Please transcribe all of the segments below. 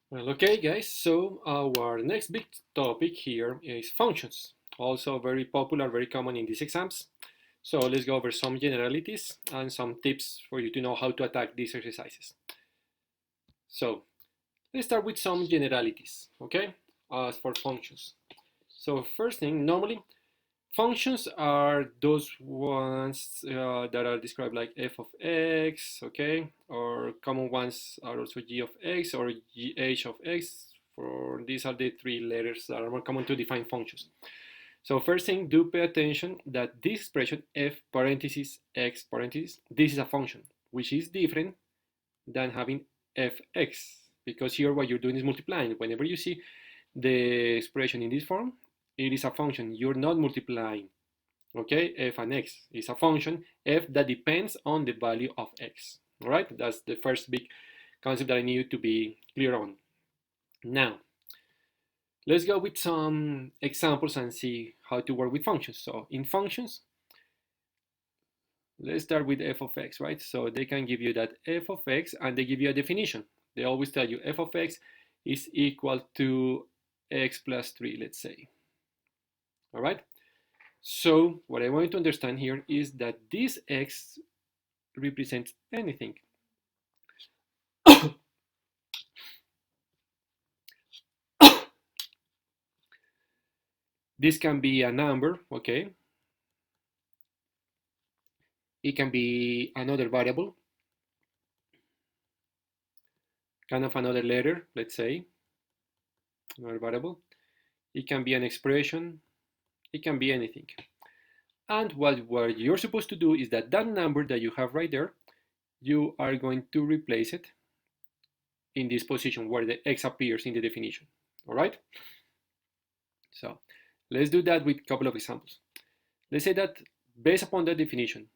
Well, okay, guys, so our next big topic here is functions. Also very popular, very common in these exams. So let's go over some generalities and some tips for you to know how to attack these exercises. So let's start with some generalities, okay, as for functions. So first thing, normally functions are those ones that are described like f of x, okay? Or common ones are also g of x or gh of x. For these are the three letters that are more common to define functions. So first thing, do pay attention that this expression f parentheses x parentheses, this is a function, which is different than having fx, because here what you're doing is multiplying. Whenever you see the expression in this form, it is a function. You're not multiplying. Okay, f and x is a function, f that depends on the value of x. All right, that's the first big concept that I need you to be clear on. Now, let's go with some examples and see how to work with functions. So in functions, let's start with f of x, right? So they can give you that f of x and they give you a definition. They always tell you f of x is equal to x plus 3, let's say. All right? So what I want you to understand here is that this x represents anything. This can be a number, okay? It can be another variable, kind of another letter, let's say, another variable. It can be an expression, it can be anything. And what you're supposed to do is that number that you have right there, you are going to replace it in this position where the x appears in the definition, all right? So let's do that with a couple of examples. Let's say that based upon that definition,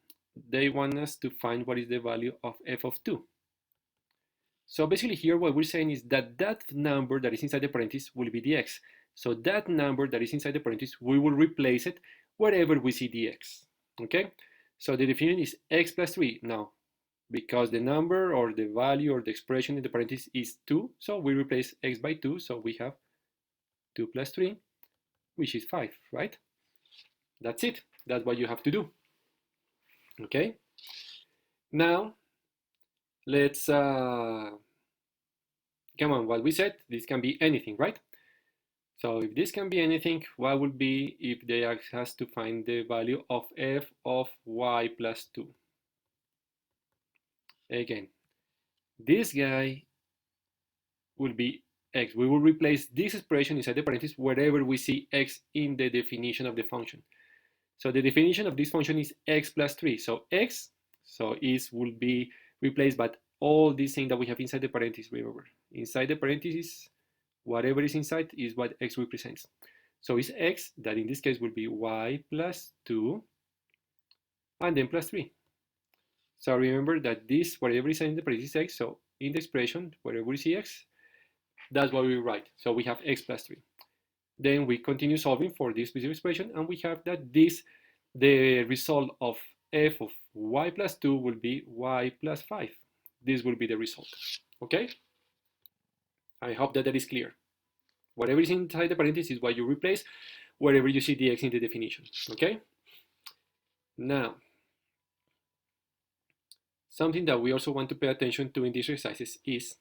they want us to find what is the value of f of 2. So basically here what we're saying is that number that is inside the parentheses will be the x. So that number that is inside the parentheses, we will replace it wherever we see the x, okay? So the definition is x plus 3. Now, because the number or the value or the expression in the parentheses is 2, so we replace x by 2, so we have 2 plus 3, which is 5, right? That's it. That's what you have to do, okay? Now, let's, come on, what we said, this can be anything, right? So if this can be anything, what would be if they has to find the value of f of y plus 2? Again, this guy will be x. We will replace this expression inside the parentheses wherever we see x in the definition of the function. So the definition of this function is x plus 3. So x, so is will be replaced by all these things that we have inside the parentheses, remember. Inside the parentheses, whatever is inside is what x represents. So it's x, that in this case will be y plus 2, and then plus 3. So remember that this, whatever is in the parentheses, x, so in the expression, wherever we see x, that's what we write. So we have x plus 3. Then we continue solving for this specific expression, and we have that this, the result of f of y plus 2 will be y plus 5. This will be the result, okay? I hope that is clear. Whatever is inside the parentheses is what you replace wherever you see the x in the definition, okay? Now, something that we also want to pay attention to in these exercises is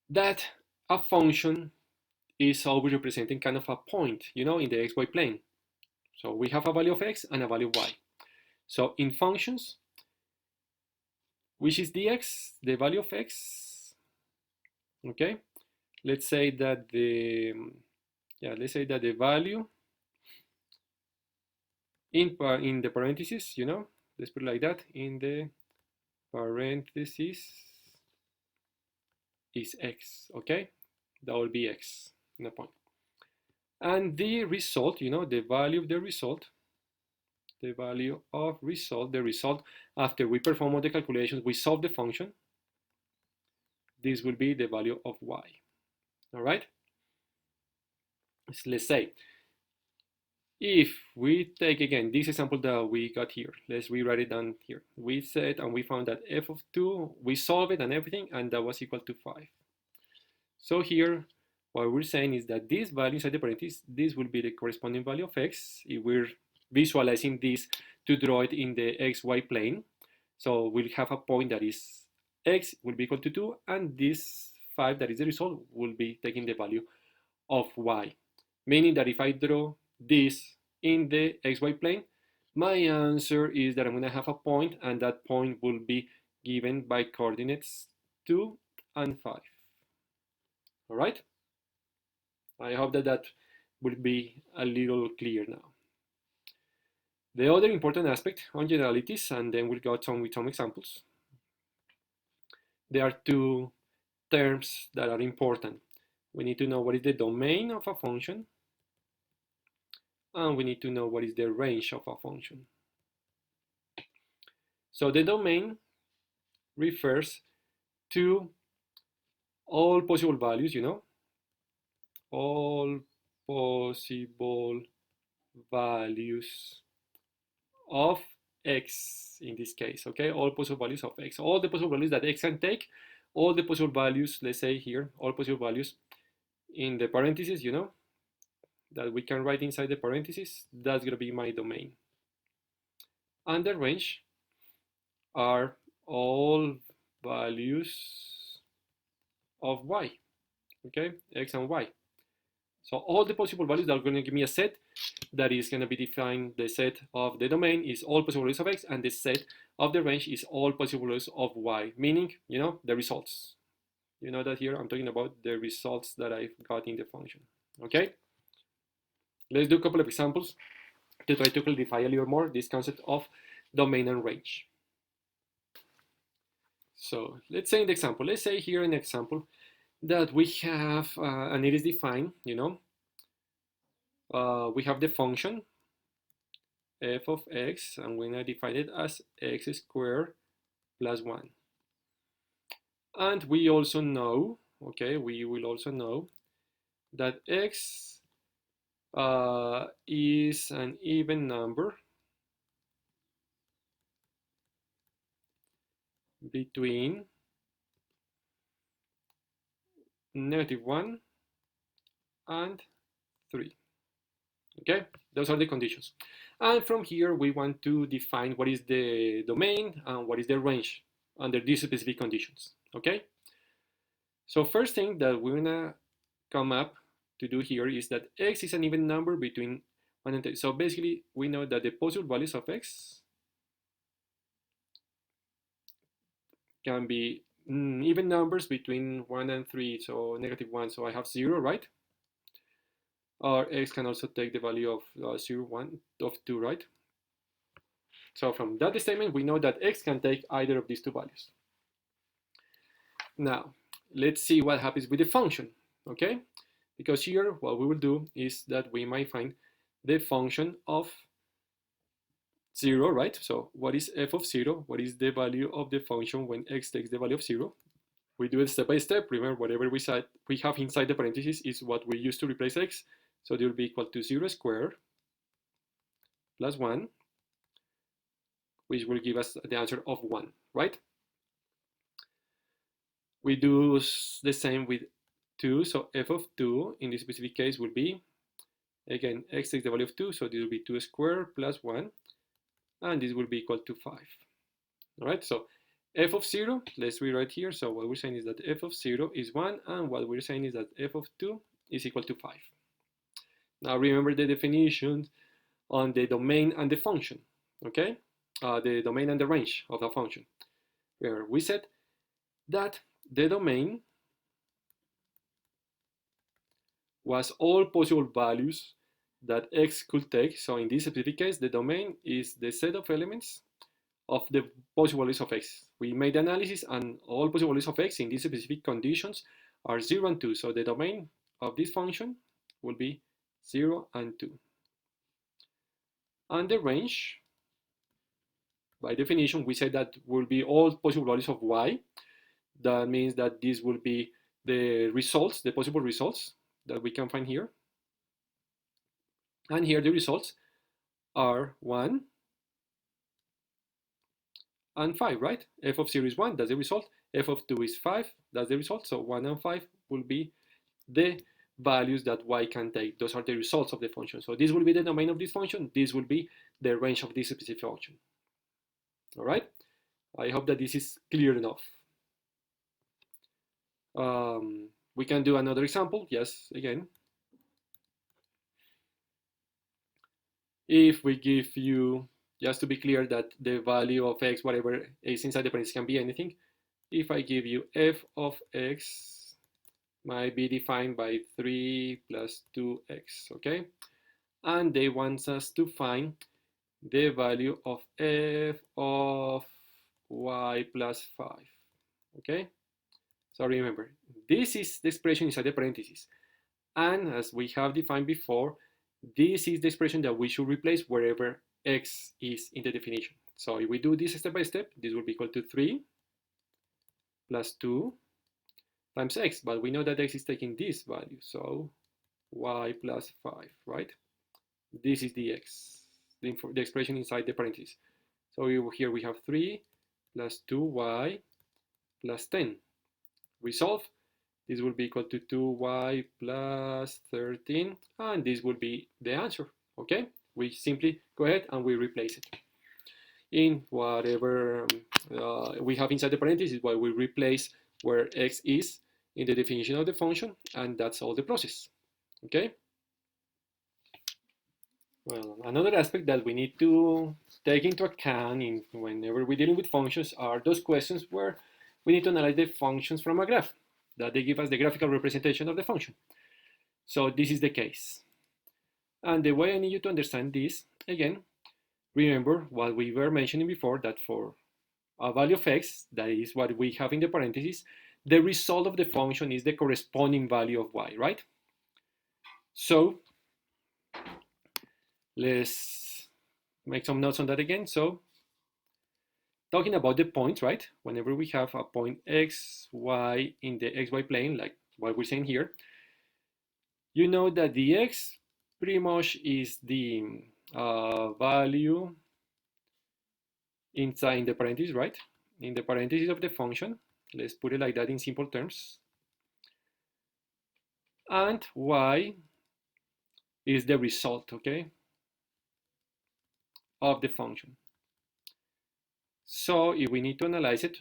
that a function is always representing kind of a point, you know, in the xy plane. So we have a value of x and a value of y. So in functions, which is dx, the value of x, okay? Let's say that the value in the parentheses, you know, let's put it like that, in the parentheses is x, okay? That will be x, no point. And the result, you know, the value of the result, the result after we perform all the calculations, we solve the function, this will be the value of y, all right? So let's say, if we take again this example that we got here, let's rewrite it down here. We said and we found that f of 2, we solve it and everything, and that was equal to 5. So here, what we're saying is that this value inside the parentheses, this will be the corresponding value of x. If we're visualizing this to draw it in the xy plane, so we'll have a point that is x will be equal to 2, and this 5 that is the result will be taking the value of y. Meaning that if I draw this in the xy plane, my answer is that I'm going to have a point, and that point will be given by coordinates 2 and 5. All right? I hope that that will be a little clear now. The other important aspect on generalities, and then we'll go on with some examples. There are two terms that are important. We need to know what is the domain of a function, and we need to know what is the range of a function. So the domain refers to all possible values, all possible values of x in this case, okay? All possible values of x, all the possible values that x can take, all the possible values, let's say here, all possible values in the parentheses, that we can write inside the parentheses, that's gonna be my domain. And the range are all values of y, okay? X and y. So all the possible values that are gonna give me a set that is going to be defined. The set of the domain is all possible values of x, and the set of the range is all possible values of y, meaning, the results. You know that here I'm talking about the results that I've got in the function. Okay? Let's do a couple of examples to try to clarify a little more this concept of domain and range. So let's say in the example, let's say here in the example that we have, and it is defined, we have the function f of x, and we're going to define it as x squared plus 1. And we also know, okay, we will also know that x is an even number between -1 and 3. Okay, those are the conditions. And from here, we want to define what is the domain and what is the range under these specific conditions. Okay, so first thing that we're gonna come up to do here is that x is an even number between 1 and 3. So basically, we know that the possible values of x can be even numbers between 1 and 3, so -1, so I have 0, right? Or x can also take the value of 0, 1, of 2, right? So from that statement, we know that x can take either of these two values. Now, let's see what happens with the function, okay? Because here, what we will do is that we might find the function of 0, right? So what is f of 0? What is the value of the function when x takes the value of 0? We do it step by step. Remember, whatever we have inside the parentheses is what we use to replace x. So it will be equal to 0 squared plus 1, which will give us the answer of 1, right? We do the same with 2, so f of 2 in this specific case will be, again, x takes the value of 2, so this will be 2 squared plus 1, and this will be equal to 5. All right, so f of 0, let's rewrite here. So what we're saying is that f of 0 is 1, and what we're saying is that f of 2 is equal to 5. Now remember the definitions on the domain and the function, okay? The domain and the range of the function. Remember, we said that the domain was all possible values that x could take. So in this specific case, the domain is the set of elements of the possible values of x. We made the analysis, and all possible values of x in these specific conditions are 0 and 2. So the domain of this function will be 0 and 2. And the range, by definition, we said that will be all possible values of y. That means that this will be the results, the possible results that we can find here. And here the results are 1 and 5, right? F of 0 is 1, that's the result. F of 2 is 5, that's the result. So 1 and 5 will be the values that y can take. Those are the results of the function. So this will be the domain of this function. This will be the range of this specific function. All right? I hope that this is clear enough. We can do another example. Yes, again. If we give you, just to be clear that the value of x, whatever is inside the parentheses, can be anything. If I give you f of x might be defined by 3 plus 2x, okay? And they want us to find the value of f of y plus 5, okay? So remember, this is the expression inside the parentheses. And as we have defined before, this is the expression that we should replace wherever x is in the definition. So if we do this step by step, this will be equal to 3 plus 2 times x, but we know that x is taking this value, so y plus 5, right? This is the x, the expression inside the parentheses. So here we have 3 plus 2y plus 10. Resolve, this will be equal to 2y plus 13, and this will be the answer, okay? We simply go ahead and we replace it in whatever we have inside the parentheses, while we replace where x is in the definition of the function, and that's all the process, okay? Well, another aspect that we need to take into account whenever we're dealing with functions are those questions where we need to analyze the functions from a graph, that they give us the graphical representation of the function. So this is the case. And the way I need you to understand this, again, remember what we were mentioning before, that for a value of x, that is what we have in the parentheses, the result of the function is the corresponding value of y, right? So let's make some notes on that again. So talking about the points, right? Whenever we have a point x, y in the xy plane, like what we're saying here, you know that the x pretty much is the value inside the parentheses, right? In the parentheses of the function. Let's put it like that in simple terms. And y is the result, okay, of the function. So if we need to analyze it,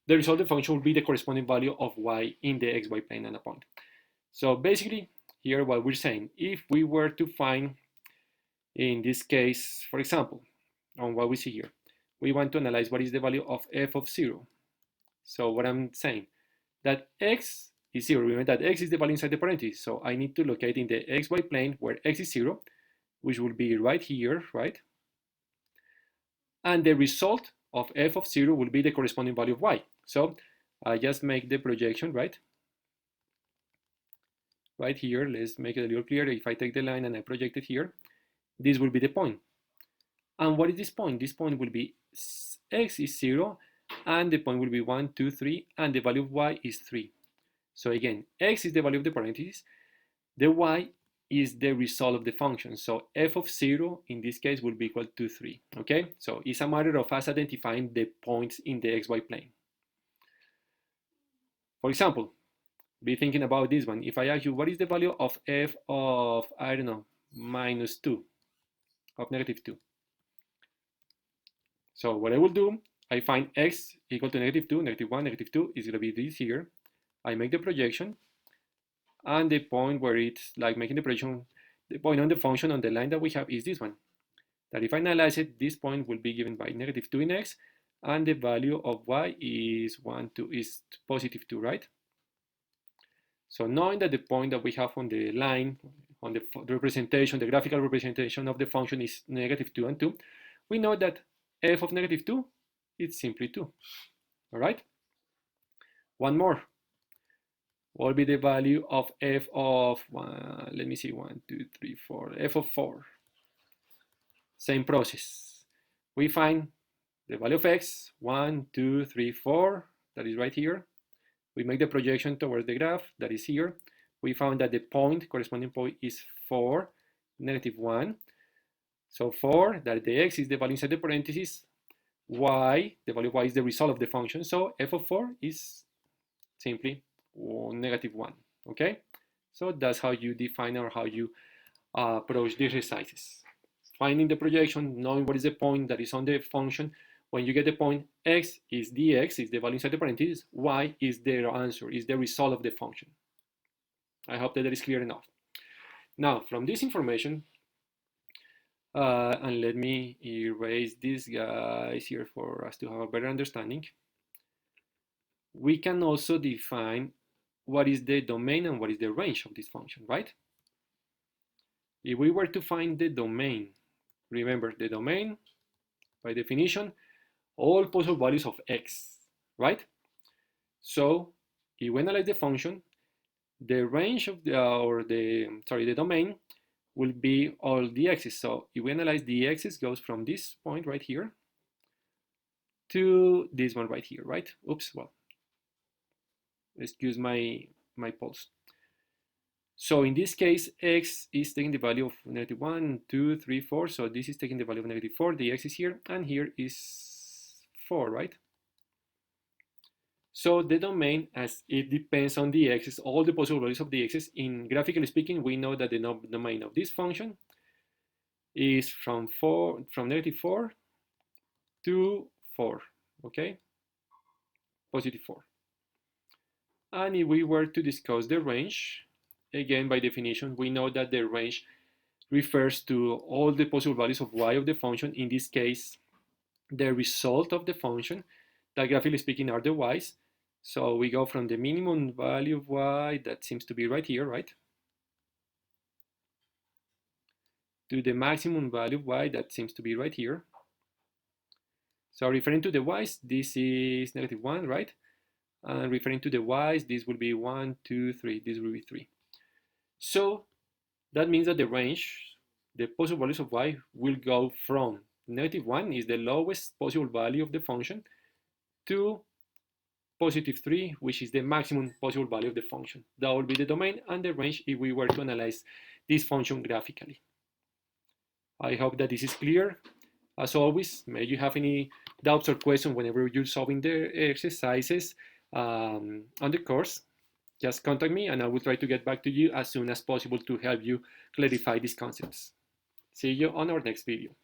the result of the function will be the corresponding value of y in the xy plane and a point. So basically, here what we're saying, if we were to find, in this case, for example, on what we see here, we want to analyze what is the value of f of 0. So what I'm saying, that x is 0. Remember that x is the value inside the parentheses. So I need to locate in the xy plane where x is 0, which will be right here, right? And the result of f of 0 will be the corresponding value of y. So I just make the projection, right? Right here, let's make it a little clearer. If I take the line and I project it here, this will be the point. And what is this point? This point will be x is 0, and the point will be 1, 2, 3, and the value of y is 3. So again, x is the value of the parentheses, the y is the result of the function. So f of 0 in this case will be equal to 3, okay? So it's a matter of us identifying the points in the xy plane. For example, be thinking about this one. If I ask you, what is the value of f of, I don't know, minus 2, of negative 2? So what I will do, I find x equal to negative 2, negative 1, negative 2 is going to be this here. I make the projection, and the point where it's like making the projection, the point on the function on the line that we have is this one. That if I analyze it, this point will be given by negative 2 in x, and the value of y is 1, 2, is positive 2, right? So knowing that the point that we have on the line, on the representation, the graphical representation of the function is negative 2 and 2, we know that f of negative 2 is simply 2, all right? One more will be the value of f of, let me see, 1, 2, 3, 4, f of 4. Same process. We find the value of x, 1, 2, 3, 4, that is right here. We make the projection towards the graph, that is here. We found that the point, corresponding point, is 4, negative 1. So 4, that the x is the value inside the parentheses, y, the value of y is the result of the function. So f of 4 is simply negative 1, okay? So that's how you define or how you approach the exercises. Finding the projection, knowing what is the point that is on the function. When you get the point, x is dx, is the value inside the parentheses, y is the answer, is the result of the function. I hope that is clear enough. Now, from this information, and let me erase these guys here for us to have a better understanding. We can also define what is the domain and what is the range of this function, right? If we were to find the domain, remember the domain, by definition, all possible values of x, right? So if we analyze the function, the range of the domain will be all the x's. So if we analyze the x's goes from this point right here to this one right here, right? Oops, well, excuse my pulse. So in this case, x is taking the value of -1, 2, 3, 4. So this is taking the value of -4. The x is here, and here is 4, right? So the domain, as it depends on the x's, all the possible values of the x's, in graphically speaking, we know that the domain of this function is from -4 to 4, okay? +4. And if we were to discuss the range, again, by definition, we know that the range refers to all the possible values of y of the function. In this case, the result of the function, that graphically speaking are the y's. So we go from the minimum value of y, that seems to be right here, right? To the maximum value of y, that seems to be right here. So referring to the y's, this is -1, right? And referring to the y's, this will be 1, 2, 3, this will be 3. So that means that the range, the possible values of y, will go from -1 is the lowest possible value of the function to +3, which is the maximum possible value of the function. That will be the domain and the range if we were to analyze this function graphically. I hope that this is clear. As always, may you have any doubts or questions whenever you're solving the exercises on the course, just contact me and I will try to get back to you as soon as possible to help you clarify these concepts. See you on our next video.